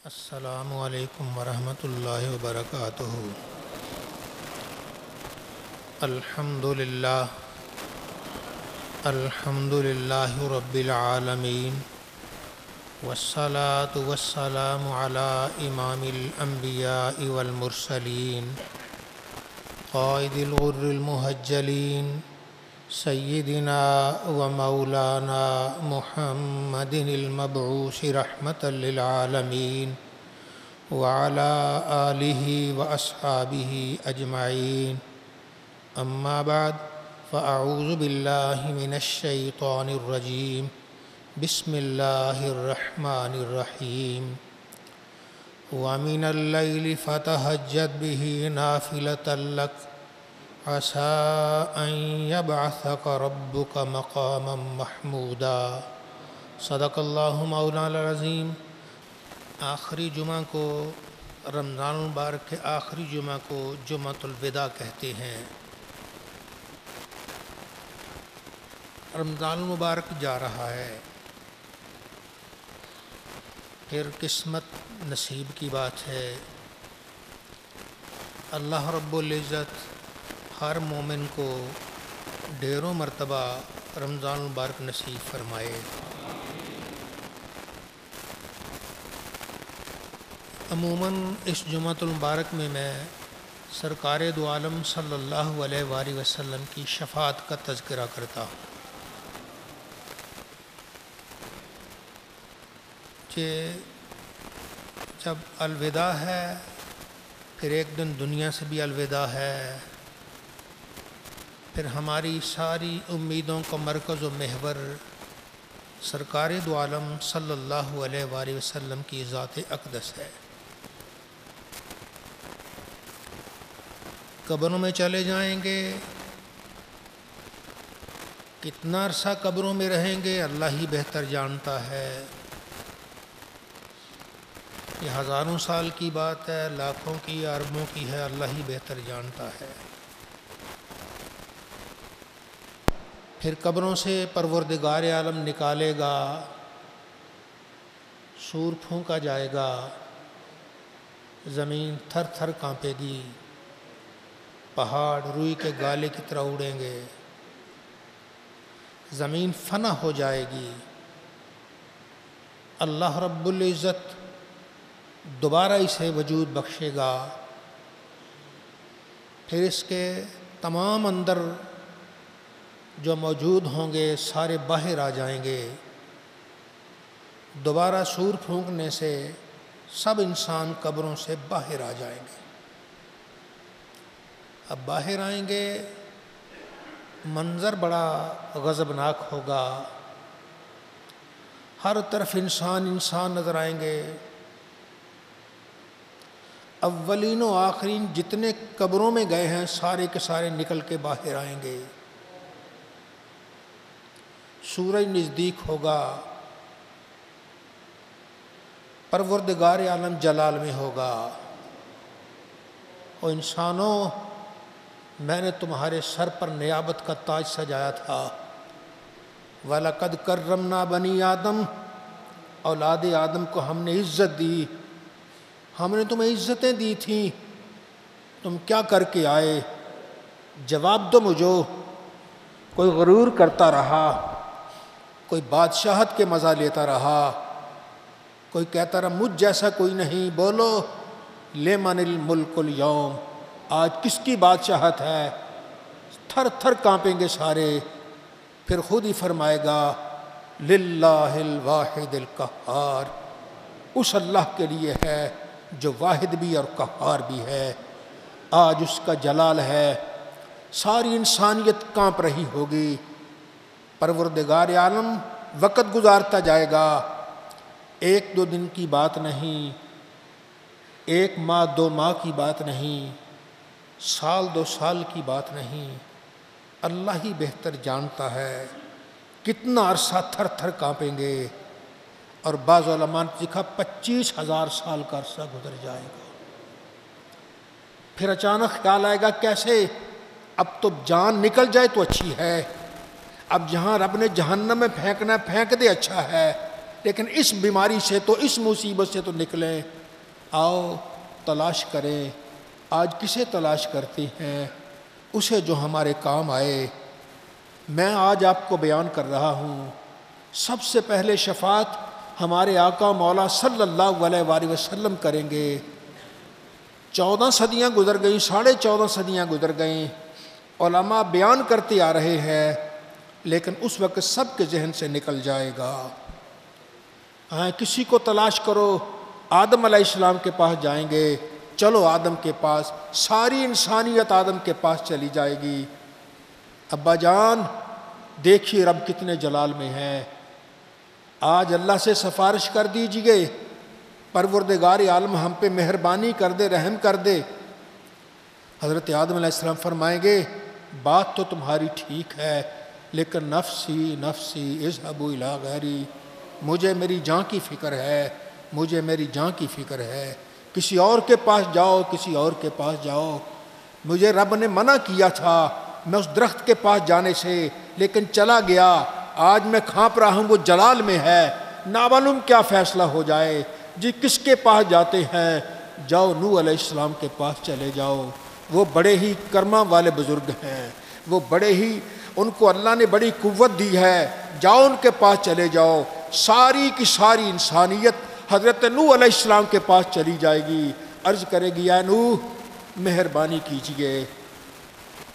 السلام علیکم ورحمۃ اللہ وبرکاتہ۔ الحمد للہ رب العالمین، والصلاة والسلام علی امام الانبیاء والمرسلین، قائد الغر المحجلین، سیدنا و مولانا محمد المبعوث رحمۃ للعالمین، وعلی آلہ و اصحابہ اجمعین، اما بعد فاعوذ باللہ من الشیطان الرجیم، بسم اللہ الرحمن الرحیم، ومن اللیل فتہجد بہ نافلۃ لک عسى أن يبعثك ربك مقاما محمودا۔ صدق اللہ مولانا العظیم۔ آخری جمعہ کو، رمضان المبارک کے آخری جمعہ کو جمعۃ الوداع کہتے ہیں۔ رمضان المبارک جا رہا ہے، پھر قسمت نصیب کی بات ہے۔ اللہ رب العزت ہر مومن کو ڈھیروں مرتبہ رمضان المبارک نصیب فرمائے۔ عموماً اس جمعۃ المبارک میں سرکار دو عالم صلی اللہ علیہ وآلہ وسلم کی شفاعت کا تذکرہ کرتا ہوں کہ جب الوداع ہے، پھر ایک دن دنیا سے بھی الوداع ہے، پھر ہماری ساری امیدوں کا مرکز و محور سرکار دو عالم صلی اللہ علیہ وآلہ وسلم کی ذات اقدس ہے۔ قبروں میں چلے جائیں گے، کتنا عرصہ قبروں میں رہیں گے اللہ ہی بہتر جانتا ہے۔ یہ ہزاروں سال کی بات ہے، لاکھوں کی، اربوں کی ہے، اللہ ہی بہتر جانتا ہے۔ پھر قبروں سے پروردگار عالم نکالے گا، سور پھونکا جائے گا، زمین تھر تھر کانپے گی، پہاڑ روئی کے گالے کی طرح اڑیں گے، زمین فنا ہو جائے گی۔ اللہ رب العزت دوبارہ اسے وجود بخشے گا، پھر اس کے تمام اندر جو موجود ہوں گے سارے باہر آ جائیں گے۔ دوبارہ سور پھونکنے سے سب انسان قبروں سے باہر آ جائیں گے۔ اب باہر آئیں گے، منظر بڑا غضبناک ہوگا، ہر طرف انسان نظر آئیں گے۔ اولین و آخرین جتنے قبروں میں گئے ہیں سارے کے سارے نکل کے باہر آئیں گے۔ سورج نزدیک ہوگا، پروردگار عالم جلال میں ہوگا، او انسانوں، میں نے تمہارے سر پر نیابت کا تاج سجایا تھا۔ وَلَقَدْ كَرَّمْنَا بَنِي آدم، اولاد آدم کو ہم نے عزت دی، ہم نے تمہیں عزتیں دی تھیں، تم کیا کر کے آئے؟ جواب دو مجھے۔ کوئی غرور کرتا رہا، کوئی بادشاہت کے مزہ لیتا رہا، کوئی کہتا رہا مجھ جیسا کوئی نہیں۔ بولو لمن الملک اليوم، آج کس کی بادشاہت ہے؟ تھر تھر کانپیں گے سارے، پھر خود ہی فرمائے گا للہ الواحد القہار، اس اللہ کے لیے ہے جو واحد بھی اور قہار بھی ہے۔ آج اس کا جلال ہے، ساری انسانیت کانپ رہی ہوگی۔ پروردگار عالم وقت گزارتا جائے گا، ایک دو دن کی بات نہیں، ایک ماہ دو ماہ کی بات نہیں، سال دو سال کی بات نہیں، اللہ ہی بہتر جانتا ہے کتنا عرصہ تھر تھر کانپیں گے۔ اور بعض علماء نے لکھا 25,000 سال کا عرصہ گزر جائے گا۔ پھر اچانک خیال آئے گا کیسے؟ اب تو جان نکل جائے تو اچھی ہے، اب جہاں رب نے جہنم میں پھینکنا ہے پھینک دے، اچھا ہے، لیکن اس بیماری سے تو، اس مصیبت سے تو نکلیں۔ آؤ تلاش کریں۔ آج کسے تلاش کرتے ہیں؟ اسے جو ہمارے کام آئے۔ میں آج آپ کو بیان کر رہا ہوں، سب سے پہلے شفاعت ہمارے آقا مولا صلی اللہ علیہ وآلہ وسلم کریں گے۔ 14 صدیاں گزر گئیں، 14.5 صدیاں گزر گئیں، علماء بیان کرتے آ رہے ہیں، لیکن اس وقت سب کے ذہن سے نکل جائے گا۔ کسی کو تلاش کرو، آدم علیہ السلام کے پاس جائیں گے، چلو آدم کے پاس، ساری انسانیت آدم کے پاس چلی جائے گی۔ ابا جان دیکھیے رب کتنے جلال میں ہے، آج اللہ سے سفارش کر دیجئے، پروردگار عالم ہم پہ مہربانی کر دے، رحم کر دے۔ حضرت آدم علیہ السلام فرمائیں گے بات تو تمہاری ٹھیک ہے، لیکن نفسی نفسی اذهبوا الی غیری، مجھے میری جان کی فکر ہے، مجھے میری جان کی فکر ہے، کسی اور کے پاس جاؤ، کسی اور کے پاس جاؤ۔ مجھے رب نے منع کیا تھا میں اس درخت کے پاس جانے سے، لیکن چلا گیا، آج میں کھانپ رہا ہوں، وہ جلال میں ہے، نامعلوم کیا فیصلہ ہو جائے۔ جی کس کے پاس جاتے ہیں؟ جاؤ نوح علیہ السلام کے پاس چلے جاؤ، وہ بڑے ہی کرما والے بزرگ ہیں، وہ بڑے ہی، ان کو اللہ نے بڑی قوت دی ہے، جاؤ ان کے پاس چلے جاؤ۔ ساری کی ساری انسانیت حضرت نوح علیہ السلام کے پاس چلی جائے گی، عرض کرے گی اے نوح مہربانی کیجئے،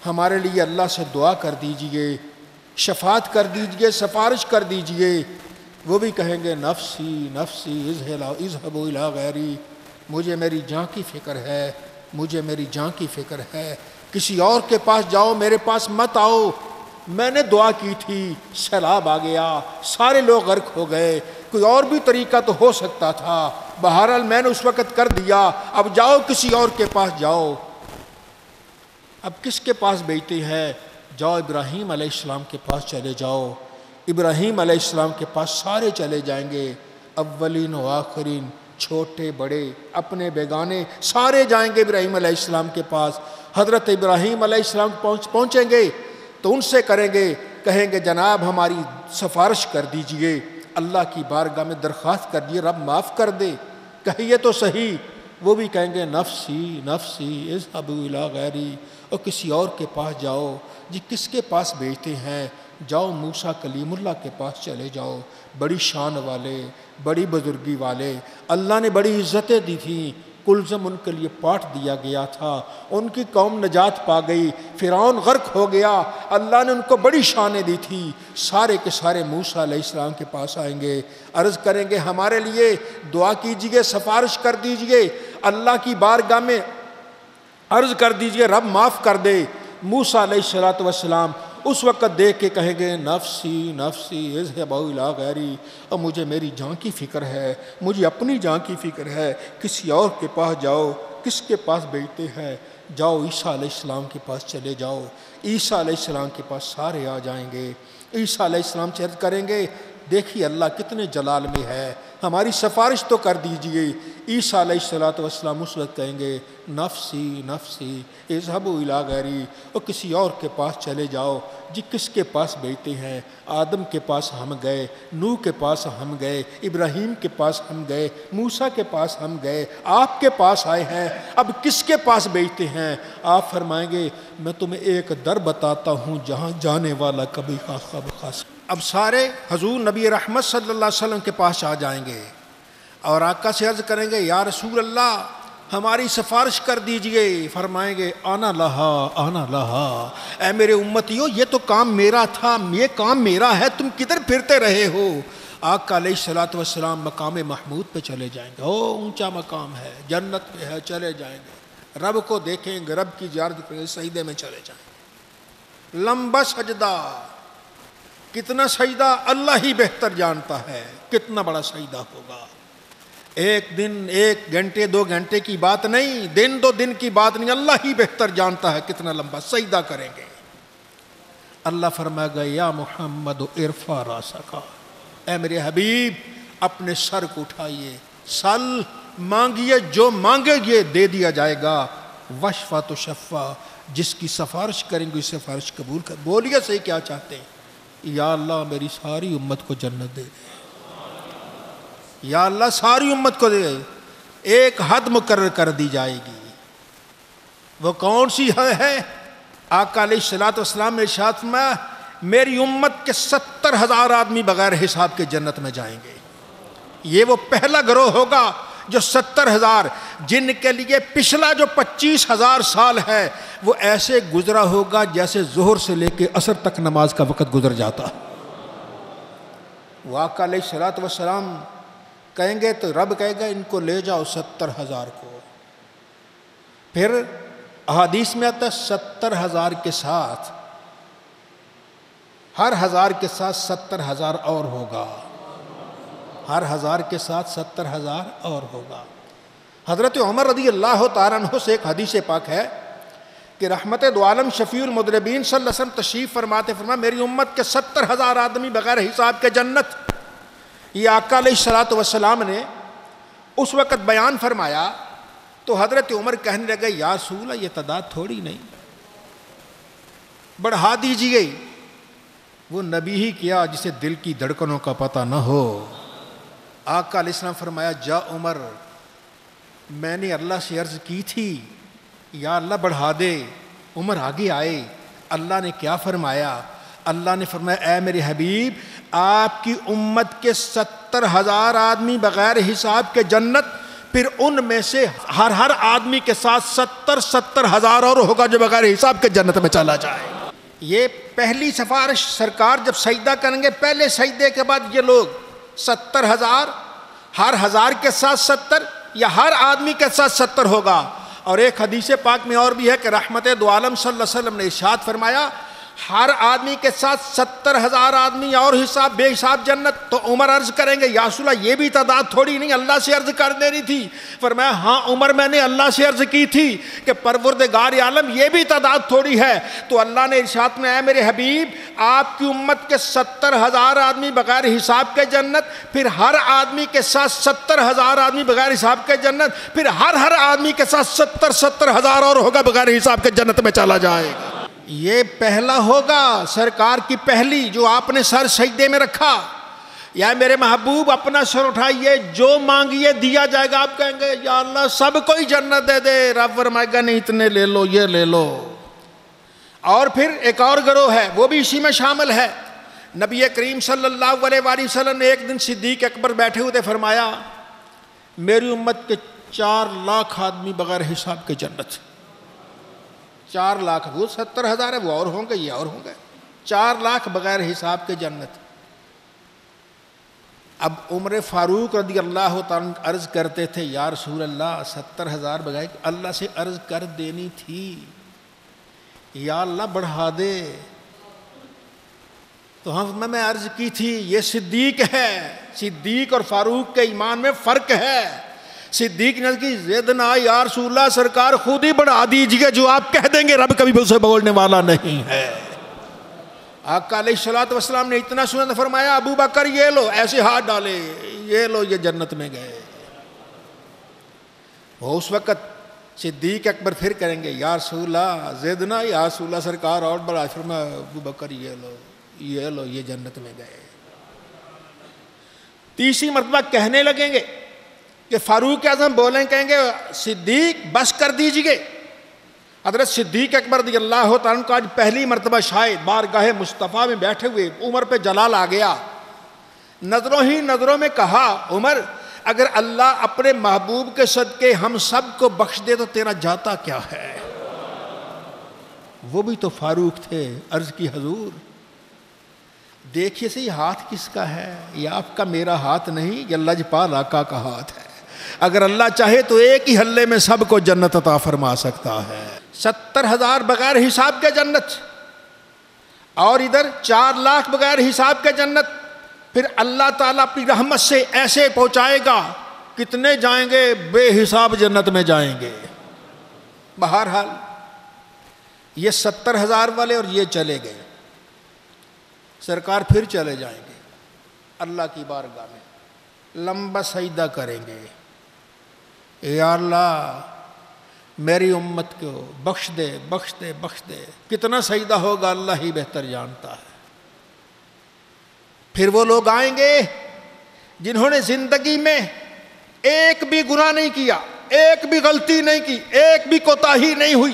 ہمارے لیے اللہ سے دعا کر دیجئے، شفاعت کر دیجئے، سفارش کر دیجئے۔ وہ بھی کہیں گے نفسی نفسی اذهبوا الی غیری، مجھے میری جان کی فکر ہے، مجھے میری جان کی فکر ہے، کسی اور کے پاس جاؤ، میرے پاس مت آؤ۔ میں نے دعا کی تھی، سیلاب آ گیا، سارے لوگ غرق ہو گئے، کوئی اور بھی طریقہ تو ہو سکتا تھا، بہرحال میں نے اس وقت کر دیا، اب جاؤ کسی اور کے پاس جاؤ۔ اب کس کے پاس بیٹھتے ہیں؟ جاؤ ابراہیم علیہ السلام کے پاس چلے جاؤ۔ ابراہیم علیہ السلام کے پاس سارے چلے جائیں گے، اولین و آخرین، چھوٹے بڑے، اپنے بیگانے، سارے جائیں گے ابراہیم علیہ السلام کے پاس۔ حضرت ابراہیم علیہ السلام پہنچیں گے تو ان سے کریں گے، کہیں گے جناب ہماری سفارش کر دیجئے، اللہ کی بارگاہ میں درخواست کر دیجئے رب معاف کر دے، کہیے تو صحیح۔ وہ بھی کہیں گے نفسی نفسی اذهبوا الی غیری، اور کسی اور کے پاس جاؤ۔ جی کس کے پاس بھیجتے ہیں؟ جاؤ موسیٰ کلیم اللہ کے پاس چلے جاؤ، بڑی شان والے، بڑی بزرگی والے، اللہ نے بڑی عزتیں دی تھیں، کلزم ان کے لیے پاٹ دیا گیا تھا، ان کی قوم نجات پا گئی، فرعون غرق ہو گیا، اللہ نے ان کو بڑی شانیں دی تھی۔ سارے کے سارے موسیٰ علیہ السلام کے پاس آئیں گے، عرض کریں گے ہمارے لیے دعا کیجئے، سفارش کر دیجئے، اللہ کی بارگاہ میں عرض کر دیجئے رب معاف کر دے۔ موسیٰ علیہ السلام اس وقت دیکھ کے کہیں گے نفسی نفسی اذهبوا الی غیری، اور مجھے میری جان کی فکر ہے، مجھے اپنی جان کی فکر ہے، کسی اور کے پاس جاؤ۔ کس کے پاس بیٹھتے ہیں؟ جاؤ عیسیٰ علیہ السلام کے پاس چلے جاؤ۔ عیسیٰ علیہ السلام کے پاس سارے آ جائیں گے، عیسیٰ علیہ السلام سے عرض کریں گے دیکھیے اللہ کتنے جلال میں ہے، ہماری سفارش تو کر دیجئے۔ عیسیٰ علیہ السلام اس وقت کہیں گے نفسی نفسی اذهبوا الی غیری، اور کسی اور کے پاس چلے جاؤ۔ جی کس کے پاس بیٹھتے ہیں؟ آدم کے پاس ہم گئے، نوح کے پاس ہم گئے، ابراہیم کے پاس ہم گئے، موسیٰ کے پاس ہم گئے، آپ کے پاس آئے ہیں، اب کس کے پاس بیٹھتے ہیں؟ آپ فرمائیں گے میں تمہیں ایک در بتاتا ہوں جہاں جانے والا کبھی خاص۔ اب سارے حضور نبی رحمت صلی اللہ علیہ وسلم کے پاس آ جائیں گے اور آقا سے عرض کریں گے یا رسول اللہ ہماری سفارش کر دیجئے۔ فرمائیں گے آنا لہا آنا لہا، اے میرے امتیوں یہ تو کام میرا تھا، یہ کام میرا ہے، تم کدھر پھرتے رہے ہو؟ آقا علیہ السلام مقام محمود پہ چلے جائیں گے، او اونچا مقام ہے، جنت پہ ہے، چلے جائیں گے، رب کو دیکھیں گے، رب کی زیارت کریں گے، سجدے میں چلے جائیں گے، لمبا سجدہ، کتنا سجدہ اللہ ہی بہتر جانتا ہے، کتنا بڑا سجدہ ہوگا، ایک دن 1 گھنٹے 2 گھنٹے کی بات نہیں، دن 2 دن کی بات نہیں، اللہ ہی بہتر جانتا ہے کتنا لمبا سجدہ کریں گے۔ اللہ فرمائے گا یا محمد ارفع راسک، اے میرے حبیب اپنے سر کو اٹھائیے، سل مانگیے، جو مانگے گے دے دیا جائے گا، وشفا تو شفا، جس کی سفارش کریں گے سفارش قبول کر۔ بولیے صحیح کیا چاہتے ہیں؟ یا اللہ میری ساری امت کو جنت دے دے، یا اللہ ساری امت کو دے۔ ایک حد مقرر کر دی جائے گی. وہ کون سی ہے؟ آقا علیہ الصلوۃ والسلام نے ارشاد فرمایا میری امت کے 70,000 آدمی بغیر حساب کے جنت میں جائیں گے. یہ وہ پہلا گروہ ہوگا جو 70,000، جن کے لیے پچھلا جو 25,000 سال ہے وہ ایسے گزرا ہوگا جیسے ظہر سے لے کے عصر تک نماز کا وقت گزر جاتا. وہ آقا علیہ الصلوۃ والسلام کہیں گے تو رب کہے گا ان کو لے جاؤ 70,000 کو. پھر احادیث میں آتا ہے 70,000 کے ساتھ ہر 1000 کے ساتھ 70,000 اور ہوگا، ہر 1000 کے ساتھ 70,000 اور ہوگا. حضرت عمر رضی اللہ تعالیٰ عنہ سے ایک حدیث پاک ہے کہ رحمت دو عالم شفیع المذنبین صلی اللہ علیہ وسلم تشریف فرماتے فرمایا میری امت کے 70,000 آدمی بغیر حساب کے جنت. یہ آقا علیہ الصلوۃ والسلام نے اس وقت بیان فرمایا تو حضرت عمر کہنے لگے یا رسول اللہ یہ تعداد تھوڑی نہیں، بڑھا دیجیے. وہ نبی ہی کیا جسے دل کی دھڑکنوں کا پتہ نہ ہو. آقا علیہ السلام فرمایا جا عمر، میں نے اللہ سے عرض کی تھی یا اللہ بڑھا دے. عمر آگے آئے. اللہ نے کیا فرمایا؟ اللہ نے فرمایا اے میرے حبیب آپ کی امت کے 70,000 آدمی بغیر حساب کے جنت، پھر ان میں سے ہر آدمی کے ساتھ 70,000 اور ہوگا جو بغیر حساب کے جنت میں چلا جائے. یہ پہلی سفارش سرکار جب سجدہ کریں گے پہلے سجدے کے بعد یہ لوگ 70,000 ہر 1000 کے ساتھ 70 یا ہر آدمی کے ساتھ 70 ہوگا. اور ایک حدیث پاک میں اور بھی ہے کہ رحمت دو عالم صلی اللہ علیہ وسلم نے ارشاد فرمایا ہر آدمی کے ساتھ 70,000 آدمی اور حساب بے حساب جنت. تو عمر عرض کریں گے یا رسول اللہ یہ بھی تعداد تھوڑی نہیں، اللہ سے عرض کر دینی تھی. فرمایا ہاں عمر میں نے اللہ سے عرض کی تھی کہ پروردگار عالم یہ بھی تعداد تھوڑی ہے. تو اللہ نے ارشاد میں اے میرے حبیب آپ کی امت کے 70,000 آدمی بغیر حساب کے جنت، پھر ہر آدمی کے ساتھ 70,000 آدمی بغیر حساب کے جنت، پھر ہر آدمی کے ساتھ 70,000 اور ہوگا بغیر حساب کے جنت میں چلا جائے گا. یہ پہلا ہوگا سرکار کی پہلی جو آپ نے سر سجدے میں رکھا. یا میرے محبوب اپنا سر اٹھائیے جو مانگیے دیا جائے گا. آپ کہیں گے یا اللہ سب کوئی جنت دے دے، رب فرمائے گا نہیں اتنے لے لو یہ لے لو. اور پھر ایک اور گروہ ہے وہ بھی اسی میں شامل ہے. نبی کریم صلی اللہ علیہ وآلہ وسلم نے ایک دن صدیق اکبر بیٹھے ہوئے فرمایا میری امت کے 4 لاکھ آدمی بغیر حساب کے جنت. 4 لاکھ، وہ 70,000 ہے وہ اور ہوں گے یہ اور ہوں گے. 4 لاکھ بغیر حساب کے جنت. اب عمر فاروق رضی اللہ تعالیٰ عرض کرتے تھے یا رسول اللہ 70,000 بغیر، اللہ سے عرض کر دینی تھی یا اللہ بڑھا دے. تو ہم میں عرض کی تھی یہ صدیق ہے، صدیق اور فاروق کے ایمان میں فرق ہے. صدیق نے کی زد نہ یا رسول اللہ سرکار خود ہی بڑھا دیجیے، جو آپ کہہ دیں گے رب کبھی بھی اسے بولنے والا نہیں ہے. آقا علیہ الصلوۃ والسلام نے اتنا سنا تو فرمایا ابو بکر یہ لو، ایسے ہاتھ ڈالے یہ لو یہ جنت میں گئے. وہ اس وقت صدیق اکبر پھر کریں گے یا رسول اللہ زد نہ یا رسول اللہ سرکار اور بڑھا. فرمایا ابو بکر یہ لو یہ جنت میں گئے. تیسری مرتبہ کہنے لگیں گے کہ فاروق اعظم بولیں کہیں گے صدیق بس کر دیجئے. حضرت صدیق اکبر رضی اللہ تعالیٰ کا آج پہلی مرتبہ شاید بارگاہ مصطفیٰ میں بیٹھے ہوئے عمر پہ جلال آ گیا. نظروں ہی نظروں میں کہا عمر اگر اللہ اپنے محبوب کے صدقے ہم سب کو بخش دے تو تیرا جاتا کیا ہے. وہ بھی تو فاروق تھے. عرض کی حضور دیکھیے سے یہ ہاتھ کس کا ہے؟ یہ آپ کا میرا ہاتھ نہیں، یہ لجپال آقا کا ہاتھ ہے. اگر اللہ چاہے تو ایک ہی ہلے میں سب کو جنت عطا فرما سکتا ہے. 70,000 بغیر حساب کے جنت، اور ادھر 4 لاکھ بغیر حساب کے جنت. پھر اللہ تعالیٰ اپنی رحمت سے ایسے پہنچائے گا کتنے جائیں گے بے حساب جنت میں جائیں گے. بہرحال یہ 70,000 والے اور یہ چلے گئے. سرکار پھر چلے جائیں گے اللہ کی بارگاہ میں، لمبا سجدہ کریں گے یا اللہ میری امت کو بخش دے بخش دے بخش دے. کتنا سجدہ ہوگا اللہ ہی بہتر جانتا ہے. پھر وہ لوگ آئیں گے جنہوں نے زندگی میں ایک بھی گناہ نہیں کیا، ایک بھی غلطی نہیں کی، ایک بھی کوتاہی نہیں ہوئی،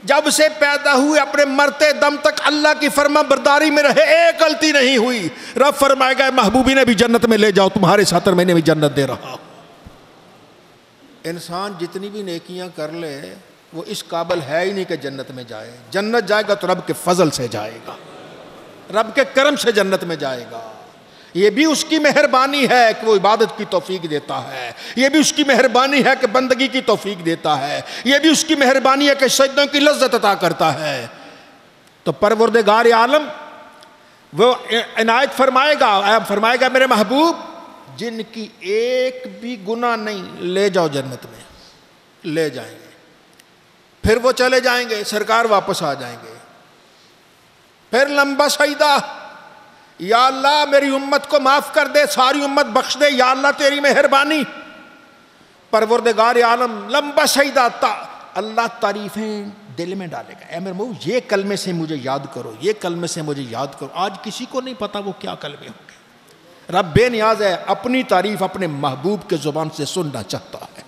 جب سے پیدا ہوئے اپنے مرتے دم تک اللہ کی فرما برداری میں رہے، ایک غلطی نہیں ہوئی، رب فرمائے گا محبوبی نے بھی جنت میں لے جاؤ، تمہارے ساتھ میں نے بھی جنت دے رہا ہوں۔ انسان جتنی بھی نیکیاں کر لے وہ اس قابل ہے ہی نہیں کہ جنت میں جائے، جنت جائے گا تو رب کے فضل سے جائے گا، رب کے کرم سے جنت میں جائے گا۔ یہ بھی اس کی مہربانی ہے کہ وہ عبادت کی توفیق دیتا ہے، یہ بھی اس کی مہربانی ہے کہ بندگی کی توفیق دیتا ہے، یہ بھی اس کی مہربانی ہے کہ سجدوں کی لذت عطا کرتا ہے۔ تو پروردگار عالم وہ عنایت فرمائے گا میرے محبوب جن کی ایک بھی گناہ نہیں، لے جاؤ جنت میں، لے جائیں گے۔ پھر وہ چلے جائیں گے، سرکار واپس آ جائیں گے، پھر لمبا سجدہ، یا اللہ میری امت کو معاف کر دے، ساری امت بخش دے، یا اللہ تیری مہربانی۔ پروردگار عالم لمبا سجدہ، اللہ تعریفیں دل میں ڈالے گا، اے میرے محبوب یہ کلمے سے مجھے یاد کرو، یہ کلمے سے مجھے یاد کرو۔ آج کسی کو نہیں پتا وہ کیا کلمے ہوں گے۔ رب بے نیاز ہے، اپنی تعریف اپنے محبوب کے زبان سے سننا چاہتا ہے۔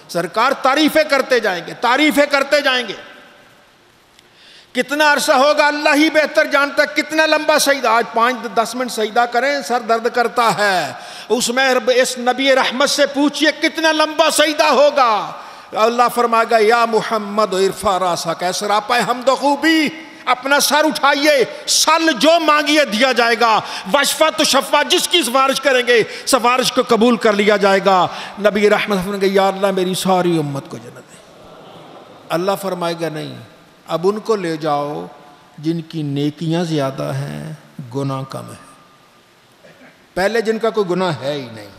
سرکار تعریفیں کرتے جائیں گے، تعریفیں کرتے جائیں گے۔ کتنا عرصہ ہوگا اللہ ہی بہتر جانتا ہے، کتنا لمبا سجدہ، آج 5-10 منٹ سجدہ کریں سر درد کرتا ہے، اس میں اس نبی رحمت سے پوچھئے کتنا لمبا سجدہ ہوگا۔ اللہ فرمائے گا یا محمد ارفع راسک، اے سراپا حمد و خوبی اپنا سر اٹھائیے، سل جو مانگیے دیا جائے گا، وشفا تو شفا، جس کی سفارش کریں گے سفارش کو قبول کر لیا جائے گا۔ نبی رحمت فرمائے گا یا اللہ میری ساری امت کو جنت دے۔ اللہ فرمائے گا نہیں، اب ان کو لے جاؤ جن کی نیکیاں زیادہ ہیں، گناہ کم ہے۔ پہلے جن کا کوئی گناہ ہے ہی نہیں،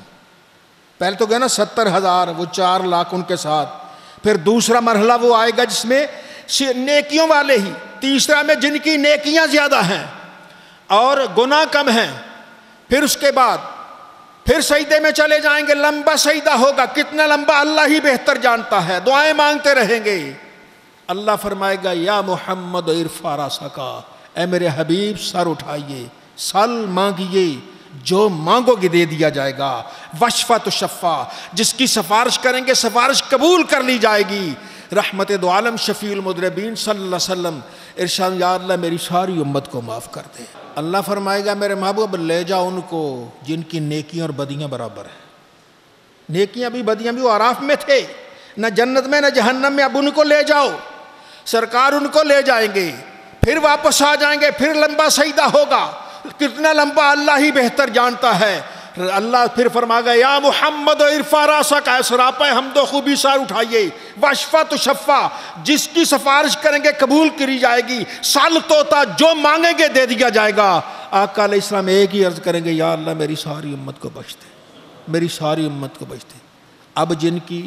پہلے تو گیا نا 70,000، وہ 4 لاکھ ان کے ساتھ، پھر دوسرا مرحلہ وہ آئے گا جس میں نیکیوں والے ہی، تیسرا میں جن کی نیکیاں زیادہ ہیں اور گناہ کم ہیں، پھر اس کے بعد پھر سجدے میں چلے جائیں گے، لمبا سجدہ ہوگا، کتنا لمبا اللہ ہی بہتر جانتا ہے، دعائیں مانگتے رہیں گے۔ اللہ فرمائے گا یا محمد ارفع راسک، اے میرے حبیب سر اٹھائیے، سل مانگیے، جو مانگو گے دے دیا جائے گا، وشفا تو شفا، جس کی سفارش کریں گے سفارش قبول کر لی جائے گی۔ رحمت دو عالم شفیع المذنبین صلی اللہ علیہ وسلم ارشاد یا اللہ میری ساری امت کو معاف کر دے۔ اللہ فرمائے گا میرے محبوب لے جاؤ ان کو جن کی نیکیاں اور بدیاں برابر ہیں، نیکیاں بھی بدیاں بھی وہ اعراف میں تھے، نہ جنت میں نہ جہنم میں، اب ان کو لے جاؤ، سرکار ان کو لے جائیں گے، پھر واپس آ جائیں گے، پھر لمبا سجدہ ہوگا، کتنا لمبا اللہ ہی بہتر جانتا ہے۔ اللہ پھر فرمائے گا یا محمد ارفع راسک، اے سراپا حمد و خوبی سر اٹھائیے، وشفا تو شفا، جس کی سفارش کریں گے قبول کری جائے گی، سال توتا جو مانگیں گے دے دیا جائے گا۔ آقا علیہ السلام ایک ہی عرض کریں گے یا اللہ میری ساری امت کو بخش دے، میری ساری امت کو بخش دے۔ اب جن کی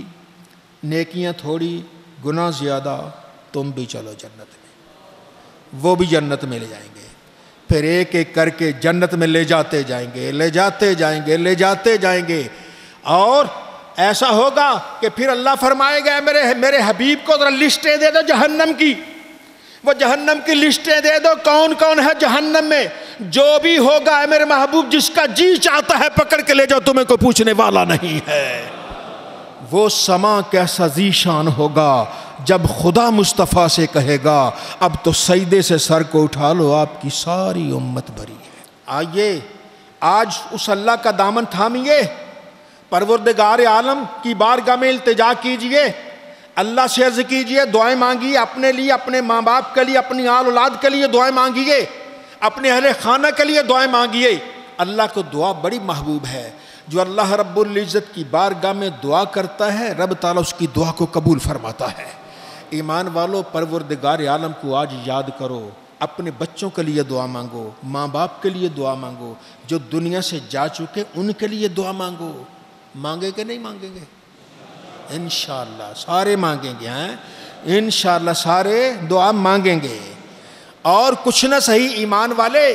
نیکیاں تھوڑی گناہ زیادہ، تم بھی چلو جنت میں، وہ بھی جنت میں لے جائیں گے، پھر ایک ایک کر کے جنت میں لے جاتے جائیں گے، لے جاتے جائیں گے، لے جاتے جائیں گے، اور ایسا ہوگا کہ پھر اللہ فرمائے گا میرے حبیب کو ذرا لسٹیں دے دو جہنم کی، وہ جہنم کی لسٹیں دے دو، کون کون ہے جہنم میں، جو بھی ہوگا اے میرے محبوب جس کا جی چاہتا ہے پکڑ کے لے جاؤ، تمہیں کوئی پوچھنے والا نہیں ہے۔ وہ سما کیسا ذیشان ہوگا جب خدا مصطفیٰ سے کہے گا اب تو سجدے سے سر کو اٹھا لو، آپ کی ساری امت بری ہے۔ آئیے آج اس اللہ کا دامن تھامیے، پروردگار عالم کی بارگاہ میں التجا کیجئے، اللہ سے عرض کیجئے، دعائیں مانگیے، اپنے لیے، اپنے ماں باپ کے لیے، اپنی آل اولاد کے لیے دعائیں مانگیے، اپنے اہل خانہ کے لیے دعائیں مانگیے۔ اللہ کو دعا بڑی محبوب ہے، جو اللہ رب العزت کی بارگاہ میں دعا کرتا ہے رب تعالیٰ اس کی دعا کو قبول فرماتا ہے۔ ایمان والو پروردگار عالم کو آج یاد کرو، اپنے بچوں کے لیے دعا مانگو، ماں باپ کے لیے دعا مانگو، جو دنیا سے جا چکے ان کے لیے دعا مانگو۔ مانگے کہ نہیں مانگیں گے؟ انشاءاللہ سارے مانگیں گے، انشاءاللہ سارے دعا مانگیں گے۔ اور کچھ نہ صحیح ایمان والے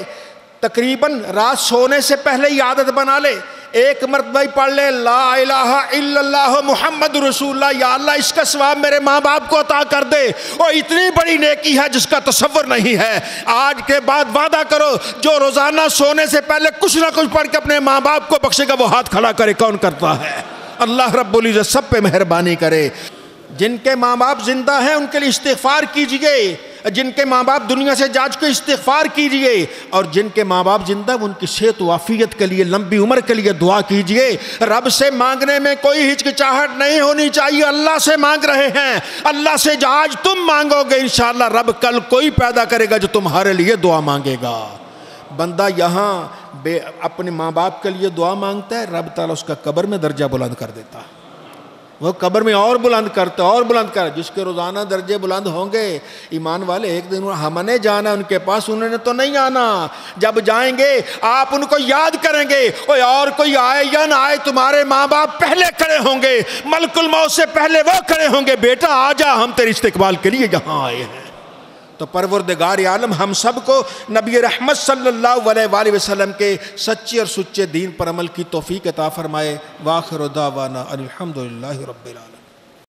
تقریباً رات سونے سے پہلے ہی عادت بنا لے، ایک مرتبہ ہی پڑھ لے لا الہ الا اللہ محمد رسول اللہ، یا اللہ اس کا ثواب میرے ماں باپ کو عطا کر دے، اور اتنی بڑی نیکی ہے جس کا تصور نہیں ہے۔ آج کے بعد وعدہ کرو جو روزانہ سونے سے پہلے کچھ نہ کچھ پڑھ کے اپنے ماں باپ کو بخشے گا وہ ہاتھ کھڑا کرے، کون کرتا ہے؟ اللہ رب العزت سب پہ مہربانی کرے۔ جن کے ماں باپ زندہ ہیں ان کے لیے استغفار کیجئے، جن کے ماں باپ دنیا سے جا چکے استغفار کیجئے، اور جن کے ماں باپ زندہ ان کی صحت و عافیت کے لیے، لمبی عمر کے لیے دعا کیجئے۔ رب سے مانگنے میں کوئی ہچکچاہٹ نہیں ہونی چاہیے، اللہ سے مانگ رہے ہیں، اللہ سے آج تم مانگو گے انشاءاللہ رب کل کوئی پیدا کرے گا جو تمہارے لیے دعا مانگے گا۔ بندہ یہاں اپنے ماں باپ کے لیے دعا مانگتا ہے، رب تعالیٰ اس کا قبر میں درجہ بلند کر دیتا ہے، وہ قبر میں اور بلند کرتا اور بلند کر، جس کے روزانہ درجے بلند ہوں گے۔ ایمان والے ایک دن ہم نے جانا ان کے پاس، انہوں نے تو نہیں آنا، جب جائیں گے آپ ان کو یاد کریں گے، اور کوئی آئے یا نہ آئے تمہارے ماں باپ پہلے کھڑے ہوں گے، ملک الموت سے پہلے وہ کھڑے ہوں گے، بیٹا آ جا ہم تیرے استقبال کے لیے یہاں آئے ہیں۔ تو پروردگار عالم ہم سب کو نبی رحمت صلی اللہ علیہ وآلہ وسلم کے سچے اور سچے دین پر عمل کی توفیق عطا فرمائے۔ وآخر دعوانا الحمدللہ رب العالمین۔